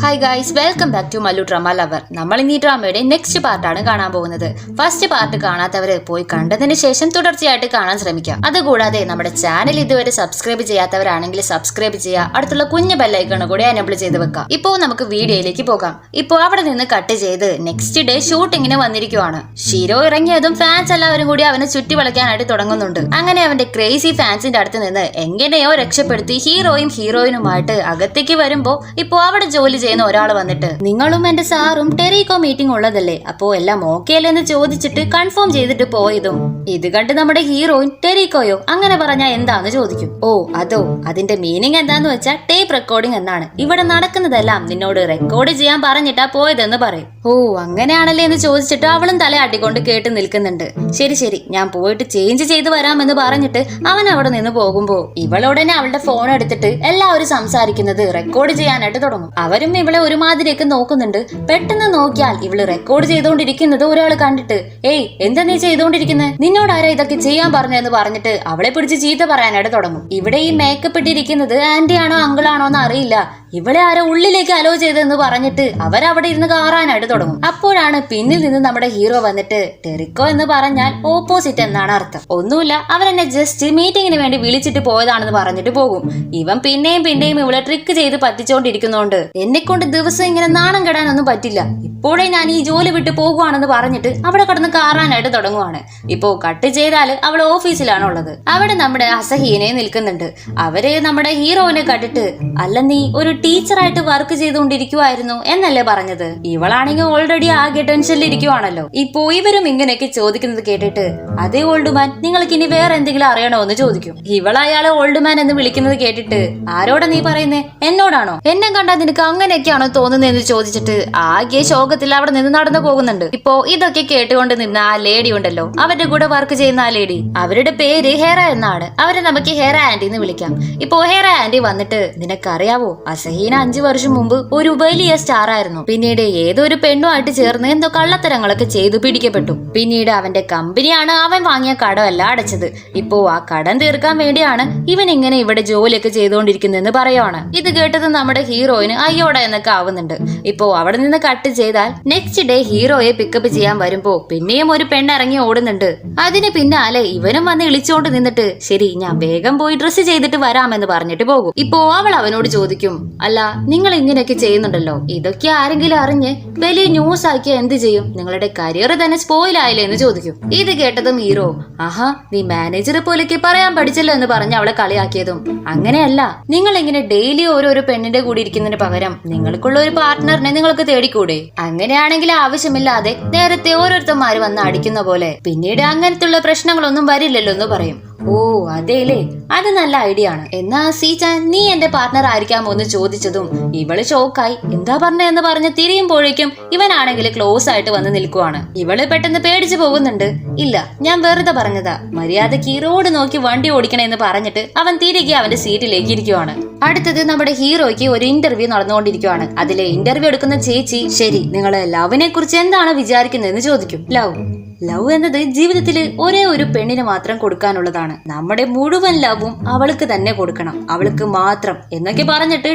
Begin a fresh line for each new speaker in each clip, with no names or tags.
Hi guys, welcome back to Mallu drama lover. നമ്മൾ ഇന്ന് ഈ ഡ്രാമയുടെ നെക്സ്റ്റ് പാർട്ടാണ് കാണാൻ പോകുന്നത്. ഫസ്റ്റ് പാർട്ട് കാണാത്തവര് പോയി കണ്ടതിന് ശേഷം തുടർച്ചയായിട്ട് കാണാൻ ശ്രമിക്കാം. അതുകൂടാതെ നമ്മുടെ ചാനൽ ഇതുവരെ സബ്സ്ക്രൈബ് ചെയ്യാത്തവരാണെങ്കിൽ സബ്സ്ക്രൈബ് ചെയ്യുക. അടുത്തുള്ള കുഞ്ഞു ബെല്ലൈക്കൺ കൂടി എനേബിൾ ചെയ്ത് വെക്കാം. ഇപ്പോൾ നമുക്ക് വീഡിയോയിലേക്ക് പോകാം. ഇപ്പോൾ അവിടെ നിന്ന് കട്ട് ചെയ്ത് നെക്സ്റ്റ് ഡേ ഷൂട്ടിങ്ങിന് വന്നിരിക്കുവാണ്. ഷീരോ ഇറങ്ങിയതും ഫാൻസ് എല്ലാവരും കൂടി അവനെ ചുറ്റി വളയ്ക്കാനായിട്ട് തുടങ്ങുന്നുണ്ട്. അങ്ങനെ അവന്റെ ക്രേസി ഫാൻസിന്റെ അടുത്ത് നിന്ന് എങ്ങനെയോ രക്ഷപ്പെടുത്തി ഹീറോയും ഹീറോയിനുമായിട്ട് അകത്തേക്ക് വരുമ്പോ ഇപ്പോ അവിടെ ജോലി ചെയ്യുന്ന ഒരാൾ വന്നിട്ട്, നിങ്ങളും എന്റെ സാറും ടെറിക്കോ മീറ്റിംഗ് ഉള്ളതല്ലേ, അപ്പോ എല്ലാം ഓക്കെ അല്ലേ എന്ന് ചോദിച്ചിട്ട് കൺഫേം ചെയ്തിട്ട് പോയതും ഇത് കണ്ട് നമ്മുടെ ഹീറോയിൻ ടെറിക്കോയോ അങ്ങനെ പറഞ്ഞാ എന്താന്ന് ചോദിക്കും. ഓ അതോ, അതിന്റെ മീനിങ് എന്താന്ന് വെച്ചാൽ ടേപ്പ് റെക്കോർഡിംഗ് എന്നാണ്. ഇവിടെ നടക്കുന്നതെല്ലാം നിന്നോട് റെക്കോർഡ് ചെയ്യാൻ പറഞ്ഞിട്ടാ പോയതെന്ന് പറയും. ഓ അങ്ങനെയാണല്ലേ എന്ന് ചോദിച്ചിട്ട് അവളും തലയാട്ടിക്കൊണ്ട് കേട്ട് നിൽക്കുന്നുണ്ട്. ശരി ശരി, ഞാൻ പോയിട്ട് ചേഞ്ച് ചെയ്ത് വരാമെന്ന് പറഞ്ഞിട്ട് അവൻ അവിടെ നിന്ന് പോകുമ്പോ ഇവളുടനെ അവളുടെ ഫോൺ എടുത്തിട്ട് എല്ലാവരും സംസാരിക്കുന്നത് റെക്കോർഡ് ചെയ്യാനായിട്ട് തുടങ്ങും. അവരും ഇവളെ ഒരുമാതിരിയൊക്കെ നോക്കുന്നുണ്ട്. പെട്ടെന്ന് നോക്കിയാൽ ഇവള് റെക്കോർഡ് ചെയ്തുകൊണ്ടിരിക്കുന്നത് ഒരാൾ കണ്ടിട്ട്, ഏയ് എന്താ നീ ചെയ്തുകൊണ്ടിരിക്കുന്നത്, നിന്നോടാരാ ഇതൊക്കെ ചെയ്യാൻ പറഞ്ഞെന്ന് പറഞ്ഞിട്ട് അവളെ പിടിച്ച് ചീത്ത പറയാനായിട്ട് തുടങ്ങും. ഇവിടെ ഈ മേക്കപ്പ് ഇട്ടിരിക്കുന്നത് ആന്റി ആണോ അങ്കിളാണോ എന്ന് അറിയില്ല, ഇവളെ ആരോ ഉള്ളിലേക്ക് അലോ ചെയ്തെന്ന് പറഞ്ഞിട്ട് അവരവിടെ ഇരുന്ന് കാറാനായിട്ട് തുടങ്ങും. അപ്പോഴാണ് പിന്നിൽ നിന്ന് നമ്മുടെ ഹീറോ വന്നിട്ട്, ടെറിക്കോ എന്ന് പറഞ്ഞാൽ ഓപ്പോസിറ്റ് എന്നാണ് അർത്ഥം. ഒന്നുമില്ല, അവരെന്നെ ജസ്റ്റ് മീറ്റിങ്ങിന് വേണ്ടി വിളിച്ചിട്ട് പോയതാണെന്ന് പറഞ്ഞിട്ട് പോകും. ഇവൻ പിന്നെയും ഇവളെ ട്രിക്ക് ചെയ്ത് പറ്റിച്ചോണ്ടിരിക്കുന്നോണ്ട് എന്നെ കൊണ്ട് ദിവസം ഇങ്ങനെ നാണം കെടാനൊന്നും പറ്റില്ല, ഇപ്പോഴേ ഞാൻ ഈ ജോലി വിട്ട് പോകുവാണെന്ന് പറഞ്ഞിട്ട് അവിടെ കിടന്ന് കാറാനായിട്ട് തുടങ്ങുവാണ്. ഇപ്പോ കട്ട് ചെയ്താല് അവൾ ഓഫീസിലാണുള്ളത്. അവിടെ നമ്മുടെ അസഹീനെ നിൽക്കുന്നുണ്ട്. അവര് നമ്മുടെ ഹീറോയിനെ കണ്ടിട്ട്, അല്ല നീ ഒരു ടീച്ചറായിട്ട് വർക്ക് ചെയ്തുകൊണ്ടിരിക്കുവായിരുന്നു എന്നല്ലേ പറഞ്ഞത്, ഇവളാണെങ്കിൽ ഓൾറെഡി ആകെ ടെൻഷനിൽ ഇരിക്കുവാണല്ലോ. ഇപ്പോ ഇവരും ഇങ്ങനെയൊക്കെ ചോദിക്കുന്നത് കേട്ടിട്ട്, അതേ ഓൾഡ് മാൻ, നിങ്ങൾക്ക് ഇനി വേറെ എന്തെങ്കിലും അറിയണോ എന്ന് ചോദിക്കും. ഇവൾ അയാളെ ഓൾഡ് മാൻ എന്ന് വിളിക്കുന്നത് കേട്ടിട്ട്, ആരോടാ നീ പറയുന്നേ, എന്നോടാണോ, എന്നെ കണ്ടാൽ നിനക്ക് അങ്ങനെയൊക്കെയാണോ തോന്നുന്നതെന്ന് ചോദിച്ചിട്ട് ആകെ ശോകത്തിൽ അവിടെ നിന്ന് നടന്നു പോകുന്നുണ്ട്. ഇപ്പോ ഇതൊക്കെ കേട്ടുകൊണ്ട് നിന്ന ആ ലേഡി ഉണ്ടല്ലോ, അവരുടെ കൂടെ വർക്ക് ചെയ്യുന്ന ആ ലേഡി, അവരുടെ പേര് ഹെറ എന്നാണ്. അവരെ നമുക്ക് ഹെറ ആന്റി എന്ന് വിളിക്കാം. ഇപ്പോ ഹെറ ആന്റി വന്നിട്ട്, നിനക്കറിയാവോ, അസഹീന 5 വർഷം മുമ്പ് ഒരു വലിയ സ്റ്റാർ ആയിരുന്നു. പിന്നീട് ഏതൊരു പെണ്ണുമായിട്ട് ചേർന്ന് എന്തോ കള്ളത്തരങ്ങളൊക്കെ ചെയ്തു പിടിക്കപ്പെട്ടു. പിന്നീട് അവന്റെ കമ്പനിയാണ് അവൻ വാങ്ങിയ കടമെല്ലാം അടച്ചത്. ഇപ്പോ ആ കടം തീർക്കാൻ വേണ്ടിയാണ് ഇവൻ ഇങ്ങനെ ഇവിടെ ജോലിയൊക്കെ ചെയ്തുകൊണ്ടിരിക്കുന്നതെന്ന് പറയുവാണ്. ഇത് കേട്ടത് നമ്മുടെ ഹീറോയിന് അയ്യോട എന്നൊക്കെ ആവുന്നുണ്ട്. ഇപ്പോ അവിടെ നിന്ന് കട്ട് ചെയ്താൽ നെക്സ്റ്റ് ഡേ ഹീറോയെ പിക്കപ്പ് ചെയ്യാൻ വരുമ്പോ പിന്നെയും ഒരു പെണ്ണിറങ്ങി ഓടുന്നുണ്ട്. അതിന് പിന്നാലെ ഇവനും വന്ന് ഇളിച്ചോണ്ട് നിന്നിട്ട്, ശരി ഞാൻ വേഗം പോയി ഡ്രസ്സ് ചെയ്തിട്ട് വരാമെന്ന് പറഞ്ഞിട്ട് പോകും. ഇപ്പോ അവൾ അവനോട് ചോദിക്കും, അല്ല നിങ്ങൾ ഇങ്ങനെയൊക്കെ ചെയ്യുന്നുണ്ടല്ലോ, ഇതൊക്കെ ആരെങ്കിലും അറിഞ്ഞ് വലിയ ന്യൂസ് ആക്കിയാൽ എന്ത് ചെയ്യും, നിങ്ങളുടെ കരിയർ തന്നെ സ്പോയിൽ ആയില്ലേ എന്ന് ചോദിക്കും. ഇത് കേട്ടതും ഹീറോ, ആഹാ നീ മാനേജറെ പോലെയൊക്കെ പറയാൻ പഠിച്ചല്ലോ എന്ന് പറഞ്ഞ് അവളെ കളിയാക്കിയതും, അങ്ങനെയല്ല, നിങ്ങൾ ഇങ്ങനെ ഡെയിലി ഓരോരോ പെണ്ണിന്റെ കൂടി ഇരിക്കുന്നതിന് പകരം നിങ്ങൾക്കുള്ള ഒരു പാർട്ട്ണറിനെ നിങ്ങൾക്ക് തേടിക്കൂടെ, അങ്ങനെയാണെങ്കിൽ ആവശ്യമില്ലാതെ നേരത്തെ ഓരോരുത്തന്മാര് വന്ന് അടിക്കുന്ന പോലെ പിന്നീട് അങ്ങനത്തുള്ള പ്രശ്നങ്ങളൊന്നും വരില്ലല്ലോ എന്ന് പറയും. ഓ അതേലേ, അത് നല്ല ഐഡിയ ആണ്. എന്നാ സീചാൻ നീ എന്റെ പാർട്ട്ണർ ആയിരിക്കാമോ എന്ന് ചോദിച്ചതും ഇവള് ഷോക്കായി. എന്താ പറഞ്ഞെന്ന് പറഞ്ഞ് തിരിയുമ്പോഴേക്കും ഇവനാണെങ്കിൽ ക്ലോസ് ആയിട്ട് വന്ന് നിൽക്കുവാണ്. ഇവള് പെട്ടെന്ന് പേടിച്ചു പോകുന്നുണ്ട്. ഇല്ല ഞാൻ വെറുതെ പറഞ്ഞതാ, മര്യാദക്ക് റോഡ് നോക്കി വണ്ടി ഓടിക്കണമെന്ന് പറഞ്ഞിട്ട് അവൻ തിരികെ അവന്റെ സീറ്റിലേക്ക് ഇരിക്കുവാണ്. അടുത്തത് നമ്മുടെ ഹീറോയ്ക്ക് ഒരു ഇന്റർവ്യൂ നടന്നുകൊണ്ടിരിക്കുവാണ്. അതിലെ ഇന്റർവ്യൂ എടുക്കുന്ന ചേച്ചി, ശരി നിങ്ങള് ലവിനെ കുറിച്ച് എന്താണ് വിചാരിക്കുന്നതെന്ന് ചോദിക്കും. ലവ് എന്നത് ജീവിതത്തിൽ ഒരേ ഒരു പെണ്ണിന് മാത്രം കൊടുക്കാനുള്ളതാണ്. നമ്മുടെ മുഴുവൻ ലവും അവൾക്ക് തന്നെ കൊടുക്കണം, അവൾക്ക് മാത്രം എന്നൊക്കെ പറഞ്ഞിട്ട്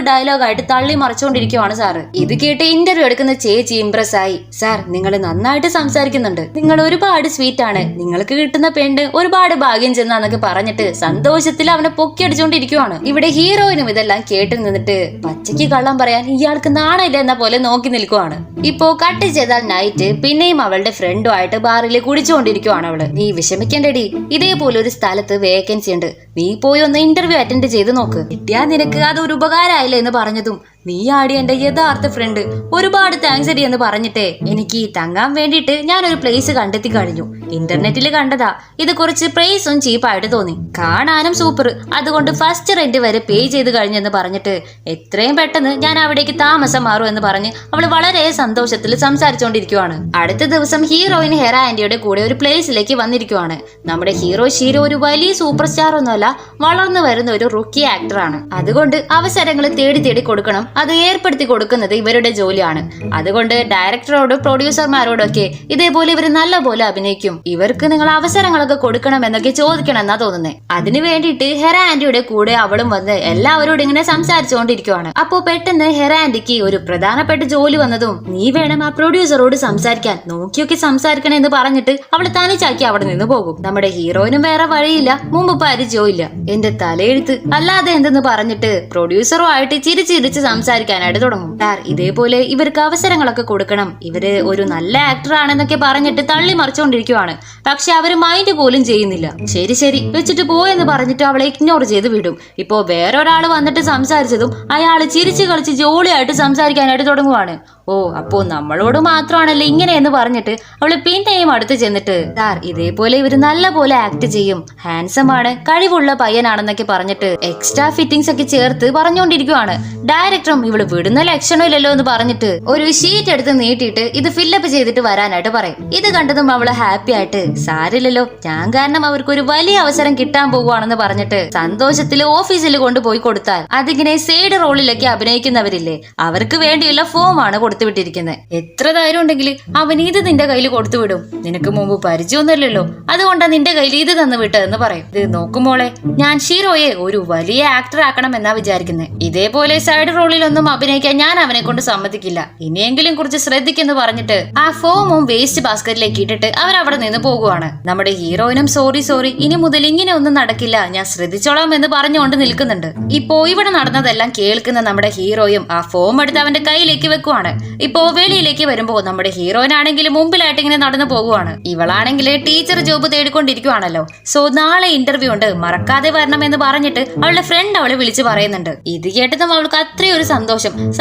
ഡയലോഗായിട്ട് തള്ളി മറിച്ചുകൊണ്ടിരിക്കുവാണ് സാറ്. ഇത് കേട്ട് ഇന്റർവ്യൂ എടുക്കുന്ന ചേച്ചി ഇംപ്രസ് ആയി. സാർ നിങ്ങൾ നന്നായിട്ട് സംസാരിക്കുന്നുണ്ട്, നിങ്ങൾ ഒരുപാട് സ്വീറ്റ് ആണ്, നിങ്ങൾക്ക് കിട്ടുന്ന പെണ്ണ് ഒരുപാട് ഭാഗ്യം ചെന്നാന്നൊക്കെ പറഞ്ഞിട്ട് സന്തോഷത്തിൽ അവനെ പൊക്കിയടിച്ചോണ്ടിരിക്കുവാണ്. ഇവിടെ ഹീറോയിനും ഇതെല്ലാം കേട്ട് നിന്നിട്ട് പച്ചയ്ക്ക് കള്ളം പറയാൻ ഇയാൾക്ക് നാണമില്ല എന്ന പോലെ നോക്കി നിൽക്കുവാണ്. ഇപ്പോ കട്ട് ചെയ്താൽ നൈറ്റ് പിന്നെയും അവളുടെ ഫ്രണ്ടുമായിട്ട് ബാറിൽ കുടിച്ചുകൊണ്ടിരിക്കുവാണ് അവള്. നീ വിഷമിക്കണ്ടടി, ഇതേപോലെ ഒരു സ്ഥലത്ത് വേക്കൻസി ഉണ്ട്, നീ പോയി ഒന്ന് ഇന്റർവ്യൂ അറ്റൻഡ് ചെയ്ത് നോക്ക്, കിട്ടിയാ നിനക്ക് അതൊരു ഉപകാരമായില്ലേ എന്ന് പറഞ്ഞതും, നീ ആടി എന്റെ യഥാർത്ഥ ഫ്രണ്ട്, ഒരുപാട് താങ്ക്സ് അടി എന്ന് പറഞ്ഞിട്ടേ എനിക്ക് തങ്ങാൻ വേണ്ടിയിട്ട് ഞാനൊരു പ്ലേസ് കണ്ടെത്തി കഴിഞ്ഞു, ഇന്റർനെറ്റിൽ കണ്ടതാ, ഇത് കുറച്ച് പ്രൈസും ചീപ്പായിട്ട് തോന്നി, കാണാനും സൂപ്പർ, അതുകൊണ്ട് ഫസ്റ്റ് റെന്റ് വരെ പേ ചെയ്ത് കഴിഞ്ഞെന്ന് പറഞ്ഞിട്ട് എത്രയും പെട്ടെന്ന് ഞാൻ അവിടേക്ക് താമസം മാറും എന്ന് പറഞ്ഞ് അവള് വളരെ സന്തോഷത്തിൽ സംസാരിച്ചുകൊണ്ടിരിക്കുവാണ്. അടുത്ത ദിവസം ഹീറോയിൻ ഹെറ ആന്റിയുടെ കൂടെ ഒരു പ്ലേസിലേക്ക് വന്നിരിക്കുവാണ്. നമ്മുടെ ഹീറോ ഷീരോ ഒരു വലിയ സൂപ്പർ സ്റ്റാർ ഒന്നുമല്ല, വളർന്നു വരുന്ന ഒരു റുക്കി ആക്ടർ ആണ്. അതുകൊണ്ട് അവസരങ്ങൾ തേടി കൊടുക്കണം, അത് ഏർപ്പെടുത്തി കൊടുക്കുന്നത് ഇവരുടെ ജോലിയാണ്. അതുകൊണ്ട് ഡയറക്ടറോടും പ്രൊഡ്യൂസർമാരോടൊക്കെ ഇതേപോലെ ഇവർ നല്ലപോലെ അഭിനയിക്കും, ഇവർക്ക് നിങ്ങൾ അവസരങ്ങളൊക്കെ കൊടുക്കണം എന്നൊക്കെ ചോദിക്കണം എന്നാ തോന്നുന്നത്. അതിനു വേണ്ടിയിട്ട് ഹെറ ആന്റിയുടെ കൂടെ അവളും വന്ന് എല്ലാവരോടും ഇങ്ങനെ സംസാരിച്ചുകൊണ്ടിരിക്കുവാണ്. അപ്പോ പെട്ടെന്ന് ഹെറ ആന്റിക്ക് ഒരു പ്രധാനപ്പെട്ട ജോലി വന്നതും നീ വേണം ആ പ്രൊഡ്യൂസറോട് സംസാരിക്കാൻ, നോക്കിയൊക്കെ സംസാരിക്കണം എന്ന് പറഞ്ഞിട്ട് അവള് തനിച്ചാക്കി അവിടെ നിന്ന് പോകും. നമ്മുടെ ഹീറോയിനും വേറെ വഴിയില്ല, മുമ്പ് പരിചയമില്ല, എന്റെ തലയെഴുത്ത് അല്ലാതെ എന്തെന്ന് പറഞ്ഞിട്ട് പ്രൊഡ്യൂസറുമായിട്ട് ചിരിച്ചിരിച്ച് സംസാരിക്കാനായിട്ട് തുടങ്ങും. ഇതേപോലെ ഇവർക്ക് അവസരങ്ങളൊക്കെ കൊടുക്കണം, ഇവര് ഒരു നല്ല ആക്ടർ ആണെന്നൊക്കെ പറഞ്ഞിട്ട് തള്ളി മറിച്ചുകൊണ്ടിരിക്കുവാണ്. പക്ഷെ അവര് മൈൻഡ് പോലും ചെയ്യുന്നില്ല. ശരി ശരി വെച്ചിട്ട് പോയെന്ന് പറഞ്ഞിട്ട് അവളെ ഇഗ്നോർ ചെയ്ത് വിടും. ഇപ്പോ വേറൊരാള് വന്നിട്ട് സംസാരിച്ചതും അയാള് ചിരിച്ചു കളിച്ച് ജോളിയായിട്ട് സംസാരിക്കാനായിട്ട് തുടങ്ങുവാണ്. ഓ, അപ്പോ നമ്മളോട് മാത്രമാണല്ലേ ഇങ്ങനെയെന്ന് പറഞ്ഞിട്ട് അവള് പിന്നെയും അടുത്ത് ചെന്നിട്ട് ഇതേപോലെ ഇവര് നല്ല പോലെ ആക്ട് ചെയ്യും, ഹാൻസം ആണ്, കഴിവുള്ള പയ്യനാണെന്നൊക്കെ പറഞ്ഞിട്ട് എക്സ്ട്രാ ഫിറ്റിംഗ്സ് ഒക്കെ ചേർത്ത് പറഞ്ഞുകൊണ്ടിരിക്കുവാണ്. ഡയറക്ടറും ഇവള് വിടുന്ന ലക്ഷണമില്ലല്ലോ എന്ന് പറഞ്ഞിട്ട് ഒരു ഷീറ്റ് എടുത്ത് നീട്ടിയിട്ട് ഇത് ഫില്ലപ്പ് ചെയ്തിട്ട് വരാനായിട്ട് പറയും. ഇത് കണ്ടതും അവള് ഹാപ്പി ആയിട്ട് സാരില്ലല്ലോ, ഞാൻ കാരണം അവർക്ക് ഒരു വലിയ അവസരം കിട്ടാൻ പോകുവാണെന്ന് പറഞ്ഞിട്ട് സന്തോഷത്തിൽ ഓഫീസിൽ കൊണ്ടുപോയി കൊടുത്താൽ അതിങ്ങനെ സൈഡ് റോളിലൊക്കെ അഭിനയിക്കുന്നവരില്ലേ, അവർക്ക് വേണ്ടിയുള്ള ഫോമാണ് കൊടുത്തുവിട്ടിരിക്കുന്നത്. എത്ര ധൈര്യം ഉണ്ടെങ്കിൽ അവൻ ഇത് നിന്റെ കയ്യിൽ കൊടുത്തുവിടും, നിനക്ക് മുമ്പ് പരിചയമൊന്നുമില്ലല്ലോ, അതുകൊണ്ടാണ് നിന്റെ കയ്യിൽ ഇത് തന്നു വിട്ടതെന്ന് പറയും. ഇത് നോക്കുമ്പോളെ ഞാൻ ഷീറോയെ ഒരു വലിയ ആക്ടർ ആക്കണം എന്നാ വിചാരിക്കുന്നത്, ഇതേപോലെ സൈഡ് റോളിലൊന്നും അഭിനയിക്കാൻ ഞാൻ അവനെ കൊണ്ട് സമ്മതിക്കില്ല, ഇനിയെങ്കിലും കുറിച്ച് ശ്രദ്ധിക്കെന്ന് പറഞ്ഞിട്ട് ആ ഫോമും വേസ്റ്റ് ബാസ്ക്കറ്റിലേക്ക് ഇട്ടിട്ട് അവരവിടെ നിന്ന് പോകുവാണ്. നമ്മുടെ ഹീറോയിനും സോറി സോറി, ഇനി മുതൽ ഇങ്ങനെ ഒന്നും നടക്കില്ല, ഞാൻ ശ്രദ്ധിച്ചോളാം എന്ന് പറഞ്ഞുകൊണ്ട് നിൽക്കുന്നുണ്ട്. ഇപ്പോ ഇവിടെ നടന്നതെല്ലാം കേൾക്കുന്ന നമ്മുടെ ഹീറോയും ആ ഫോം എടുത്ത് അവന്റെ കയ്യിലേക്ക് വെക്കുവാണ്. ഇപ്പോ വെളിയിലേക്ക് വരുമ്പോ നമ്മുടെ ഹീറോയിനാണെങ്കിൽ മുമ്പിലായിട്ട് ഇങ്ങനെ നടന്നു പോകുവാണ്. ഇവളാണെങ്കിൽ ടീച്ചർ ജോബ് തേടിക്കൊണ്ടിരിക്കുവാണല്ലോ. സോ നാളെ ഇന്റർവ്യൂ ഉണ്ട്, മറക്കാതെ വരണം എന്ന് പറഞ്ഞിട്ട് അവളുടെ ഫ്രണ്ട് അവളെ വിളിച്ചു പറയുന്നുണ്ട്. ഇത് കേട്ടതും അവൾക്ക് അത്രയൊരു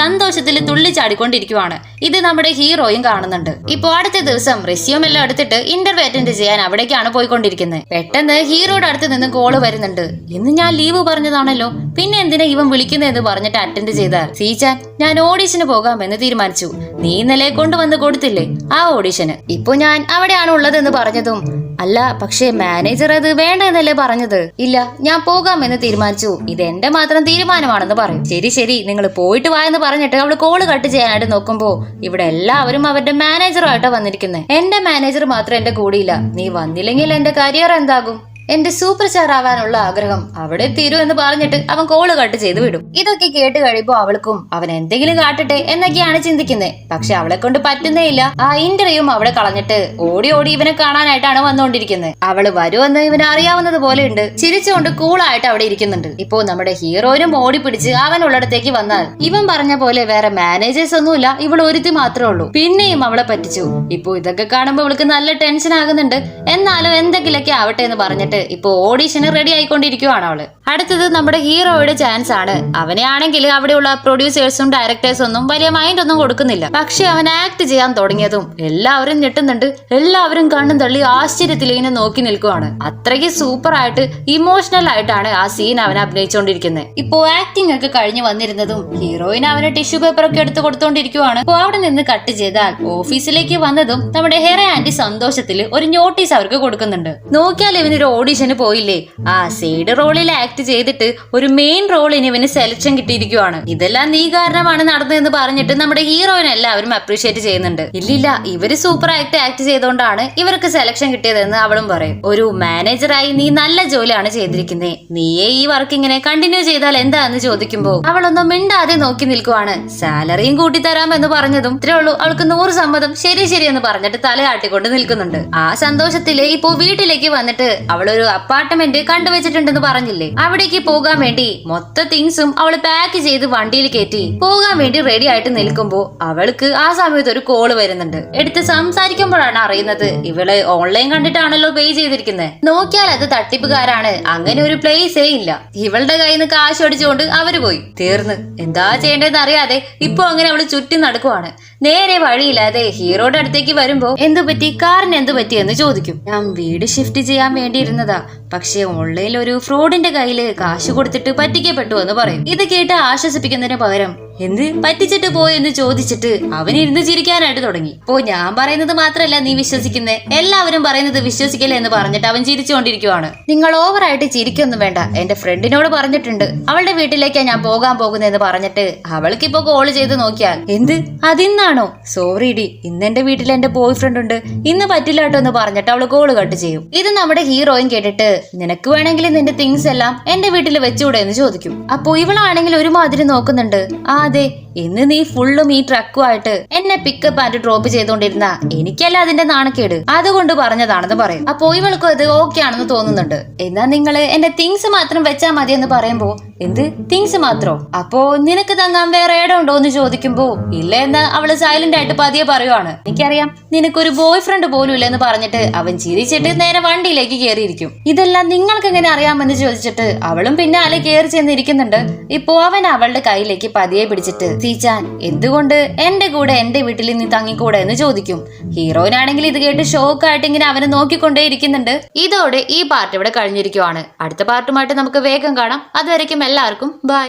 സന്തോഷത്തിൽ തുള്ളി ചാടിക്കൊണ്ടിരിക്കുവാണ്. ഇത് നമ്മുടെ ഹീറോയും കാണുന്നുണ്ട്. ഇപ്പോ അടുത്ത ദിവസം റെസ്യൂം എല്ലാം എടുത്തിട്ട് ഇന്റർവ്യൂ അറ്റൻഡ് ചെയ്യാൻ അവിടേക്കാണ് പോയിക്കൊണ്ടിരിക്കുന്നത്. പെട്ടെന്ന് ഹീറോയുടെ അടുത്ത് നിന്ന് കോള് വരുന്നുണ്ട്. ഇന്ന് ഞാൻ ലീവ് പറഞ്ഞതാണല്ലോ, പിന്നെ എന്തിനാ ഇവൻ വിളിക്കുന്നതെന്ന് പറഞ്ഞിട്ട് അറ്റൻഡ് ചെയ്താൽ സീച്ചാൻ ഞാൻ ഓഡീഷന് പോകാമെന്ന് തീരുമാനിച്ചു, നീ ഇന്നലെ കൊണ്ടുവന്ന് കൊടുത്തില്ലേ ആ ഓഡീഷന്, ഇപ്പൊ ഞാൻ അവിടെയാണ് ഉള്ളതെന്ന് പറഞ്ഞതും അല്ല പക്ഷേ മാനേജർ അത് വേണ്ട എന്നല്ലേ പറഞ്ഞത്, ഇല്ല ഞാൻ പോകാമെന്ന് തീരുമാനിച്ചു, ഇത് എന്റെ മാത്രം തീരുമാനമാണെന്ന് പറയും. ശരി ശരി നിങ്ങൾ പോയിട്ട് വാ എന്ന് പറഞ്ഞിട്ട് അവള് കോള് കട്ട് ചെയ്യാനായിട്ട് നോക്കുമ്പോ ഇവിടെ എല്ലാവരും അവരുടെ മാനേജറുമായിട്ടാ വന്നിരിക്കുന്നത്. എന്റെ മാനേജർ മാത്രം എന്റെ കൂടെയില്ല, നീ വന്നില്ലെങ്കിൽ എന്റെ കരിയർ എന്താകും, എന്റെ സൂപ്പർ സ്റ്റാർ ആവാനുള്ള ആഗ്രഹം അവിടെ തീരൂ എന്ന് പറഞ്ഞിട്ട് അവൻ കോള് കട്ട് ചെയ്ത് വിടും. ഇതൊക്കെ കേട്ട് കഴിയുമ്പോ അവൾക്കും അവൻ എന്തെങ്കിലും കാട്ടട്ടെ എന്നൊക്കെയാണ് ചിന്തിക്കുന്നത്. പക്ഷെ അവളെ കൊണ്ട് പറ്റുന്നേ ഇല്ല. ആ ഇന്റർവ്യൂ അവിടെ കളഞ്ഞിട്ട് ഓടി ഓടി ഇവനെ കാണാനായിട്ടാണ് വന്നുകൊണ്ടിരിക്കുന്നത്. അവള് വരുമെന്ന് ഇവന് അറിയാവുന്നത് പോലെ ഉണ്ട്, ചിരിച്ചുകൊണ്ട് കൂളായിട്ട് അവിടെ ഇരിക്കുന്നുണ്ട്. ഇപ്പോ നമ്മുടെ ഹീറോയിനും ഓടി പിടിച്ച് അവനുള്ളിടത്തേക്ക് വന്നാൽ ഇവൻ പറഞ്ഞ പോലെ വേറെ മാനേജേഴ്സ് ഒന്നുമില്ല, ഇവൾ ഒരുത്തി മാത്രമേ ഉള്ളൂ. പിന്നെയും അവളെ പറ്റിച്ചു. ഇപ്പോ ഇതൊക്കെ കാണുമ്പോ അവൾക്ക് നല്ല ടെൻഷൻ ആകുന്നുണ്ട്. എന്നാലും എന്തെങ്കിലൊക്കെ ആവട്ടെ എന്ന് പറഞ്ഞിട്ട് ഇപ്പൊ ഓഡീഷന് റെഡി ആയിക്കൊണ്ടിരിക്കുവാണ് അവള്. അടുത്തത് നമ്മുടെ ഹീറോയുടെ ചാൻസ് ആണ്. അവനെ ആണെങ്കിൽ അവിടെയുള്ള പ്രൊഡ്യൂസേഴ്സും ഡയറക്ടേഴ്സും ഒന്നും വലിയ മൈൻഡ് ഒന്നും കൊടുക്കുന്നില്ല. പക്ഷെ അവൻ ആക്ട് ചെയ്യാൻ തുടങ്ങിയതും എല്ലാവരും ഞെട്ടുന്നുണ്ട്. എല്ലാവരും കണ്ണും തള്ളി ആശ്ചര്യത്തിൽ ഇങ്ങനെ നോക്കി നിൽക്കുവാണ്. അത്രയ്ക്ക് സൂപ്പർ ആയിട്ട് ഇമോഷണൽ ആയിട്ടാണ് ആ സീൻ അവൻ അഭിനയിച്ചുകൊണ്ടിരിക്കുന്നത്. ഇപ്പോ ആക്ടിംഗ് ഒക്കെ കഴിഞ്ഞു വന്നിരുന്നതും ഹീറോയിന് അവന് ടിഷ്യൂ പേപ്പർ ഒക്കെ എടുത്ത് കൊടുത്തോണ്ടിരിക്കുവാണ്. അപ്പൊ അവിടെ നിന്ന് കട്ട് ചെയ്താൽ ഓഫീസിലേക്ക് വന്നതും നമ്മുടെ ഹെറ ആന്റി സന്തോഷത്തിൽ ഒരു നോട്ടീസ് അവർക്ക് കൊടുക്കുന്നുണ്ട്. നോക്കിയാൽ ഇവനൊരു ഓഡിഷന് പോയില്ലേ, ആ സൈഡ് റോളിൽ ആക്ട് ചെയ്തിട്ട് ഒരു മെയിൻ റോളിന് ഇവന് സെലക്ഷൻ കിട്ടിയിരിക്കുവാണ്. ഇതെല്ലാം നീ കാരണമാണ് നടന്നതെന്ന് പറഞ്ഞിട്ട് നമ്മുടെ ഹീറോയിനെ എല്ലാവരും അപ്രീഷിയേറ്റ് ചെയ്യുന്നുണ്ട്. ഇല്ലില്ല, ഇവര് സൂപ്പർ ആയിട്ട് ആക്ട് ചെയ്തോണ്ടാണ് ഇവർക്ക് സെലക്ഷൻ കിട്ടിയതെന്ന് അവളും പറയും. ഒരു മാനേജറായി നീ നല്ല ജോലിയാണ് ചെയ്തിരിക്കുന്നത്, നീയേ ഈ വർക്ക് ഇങ്ങനെ കണ്ടിന്യൂ ചെയ്താൽ എന്താന്ന് ചോദിക്കുമ്പോ അവളൊന്നും മിണ്ടാതെ നോക്കി നിൽക്കുവാണ്. സാലറിയും കൂട്ടി തരാമെന്ന് പറഞ്ഞതും ഇത്രേ ഉള്ളൂ, അവൾക്ക് 100 സമ്മതം, ശരി ശരി എന്ന് പറഞ്ഞിട്ട് തലയാട്ടിക്കൊണ്ട് നിൽക്കുന്നുണ്ട്. ആ സന്തോഷത്തില് ഇപ്പോ വീട്ടിലേക്ക് വന്നിട്ട് അവളൊരു അപ്പാർട്ട്മെന്റ് കണ്ടുവച്ചിട്ടുണ്ടെന്ന് പറഞ്ഞില്ലേ, അവിടേക്ക് പോകാൻ വേണ്ടി മൊത്ത തിങ്സും അവള് പാക്ക് ചെയ്ത് വണ്ടിയിൽ കയറ്റി പോകാൻ വേണ്ടി റെഡി ആയിട്ട് നിൽക്കുമ്പോ അവൾക്ക് ആ സമയത്ത് ഒരു കോള് വരുന്നുണ്ട്. എടുത്ത് സംസാരിക്കുമ്പോഴാണ് അറിയുന്നത് ഇവള് ഓൺലൈൻ കണ്ടിട്ടാണല്ലോ പേ ചെയ്തിരിക്കുന്നത്. നോക്കിയാൽ അത് തട്ടിപ്പുകാരാണ്, അങ്ങനെ ഒരു പ്ലേസേ ഇല്ല. ഇവളുടെ കയ്യിൽ നിന്ന് കാശ് അടിച്ചുകൊണ്ട് അവര് പോയി. തീർന്ന് എന്താ ചെയ്യേണ്ടതെന്ന് അറിയാതെ ഇപ്പൊ അങ്ങനെ അവള് ചുറ്റി നടക്കുവാണ്. നേരെ വഴിയില്ലാതെ ഹീറോയുടെ അടുത്തേക്ക് വരുമ്പോ എന്തു പറ്റി, കാറിന് എന്തു പറ്റി എന്ന് ചോദിക്കും. ഞാൻ വീട് ഷിഫ്റ്റ് ചെയ്യാൻ വേണ്ടിയിരുന്നതാ, പക്ഷെ ഓൺലൈനിൽ ഒരു ഫ്രോഡിന്റെ കയ്യില് കാശ് കൊടുത്തിട്ട് പറ്റിക്കപ്പെട്ടു എന്ന് പറയും. ഇത് കേട്ട് ആശ്വസിപ്പിക്കുന്നതിന് പകരം എന്ത് പറ്റിച്ചിട്ട് പോയി എന്ന് ചോദിച്ചിട്ട് അവൻ ഇരുന്ന് ചിരിക്കാനായിട്ട് തുടങ്ങി. ഞാൻ പറയുന്നത് മാത്രല്ല നീ വിശ്വസിക്കുന്നേ, എല്ലാവരും പറയുന്നത് വിശ്വസിക്കില്ല എന്ന് പറഞ്ഞിട്ട് അവൻ ചിരിച്ചുകൊണ്ടിരിക്കുവാണ്. നിങ്ങൾ ഓവറായിട്ട് ചിരിക്കൊന്നും വേണ്ട, എന്റെ ഫ്രണ്ടിനോട് പറഞ്ഞിട്ടുണ്ട് അവളുടെ വീട്ടിലേക്കാ ഞാൻ പോകാൻ പോകുന്നതെന്ന് പറഞ്ഞിട്ട് അവൾക്കിപ്പോ കോള് ചെയ്ത് നോക്കിയാൽ എന്ത് അതിന്നാണോ? സോറി ഡി, ഇന്ന് എന്റെ വീട്ടിൽ എന്റെ ബോയ് ഫ്രണ്ട് ഉണ്ട്, ഇന്ന് പറ്റില്ല കേട്ടോ എന്ന് പറഞ്ഞിട്ട് അവള് കോള് കട്ട് ചെയ്യും. ഇത് നമ്മുടെ ഹീറോയിൻ കേട്ടിട്ട് നിനക്ക് വേണമെങ്കിൽ നിന്റെ തിങ്സ് എല്ലാം എന്റെ വീട്ടിൽ വെച്ചുകൂടെ എന്ന് ചോദിക്കും. അപ്പൊ ഇവളാണെങ്കിൽ ഒരുമാതിരി നോക്കുന്നുണ്ട്. അതെ, ഇന്ന് നീ ഫുള്ളും ഈ ട്രക്കുമായിട്ട് എന്നെ പിക്കപ്പ് ആൻഡ് ഡ്രോപ്പ് ചെയ്തോണ്ടിരുന്ന എനിക്കല്ല അതിന്റെ നാണക്കേട്, അതുകൊണ്ട് പറഞ്ഞതാണെന്ന് പറയും. അപ്പോ ഇവൾക്കും അത് ഓക്കെ ആണെന്ന് തോന്നുന്നുണ്ട്. എന്നാ നിങ്ങള് എന്റെ തിങ്സ് മാത്രം വെച്ചാ മതി എന്ന് പറയുമ്പോ എന്ത് തിങ്സ് മാത്രോ? അപ്പോ നിനക്ക് തങ്ങാൻ വേറെ ഇടം ഉണ്ടോ എന്ന് ചോദിക്കുമ്പോ ഇല്ല എന്ന് അവള് സൈലന്റ് ആയിട്ട് പതിയെ പറയുവാണ്. എനിക്കറിയാം നിനക്കൊരു ബോയ് ഫ്രണ്ട് പോലും ഇല്ലെന്ന് പറഞ്ഞിട്ട് അവൻ ചിരിച്ചിട്ട് നേരെ വണ്ടിയിലേക്ക് കയറിയിരിക്കും. ഇതെല്ലാം നിങ്ങൾക്ക് എങ്ങനെ അറിയാമെന്ന് ചോദിച്ചിട്ട് അവളും പിന്നാലെ കയറി ചെന്നിരിക്കുന്നുണ്ട്. ഇപ്പോ അവൻ അവളുടെ കയ്യിലേക്ക് പതിയെ പിടിച്ചിട്ട് ടീച്ചാൻ എന്തുകൊണ്ട് എന്റെ കൂടെ എന്റെ വീട്ടിൽ നീ തങ്ങിക്കൂടെ എന്ന് ചോദിക്കും. ഹീറോയിനാണെങ്കിൽ ഇത് കേട്ട് ഷോക്കായിട്ട് ഇങ്ങനെ അവനെ നോക്കിക്കൊണ്ടേ ഇരിക്കുന്നുണ്ട്. ഇതോടെ ഈ പാർട്ട് ഇവിടെ കഴിഞ്ഞിരിക്കുവാണ്. അടുത്ത പാർട്ടുമായിട്ട് നമുക്ക് വേഗം കാണാം. അതുവരയ്ക്കും എല്ലാവർക്കും ബൈ.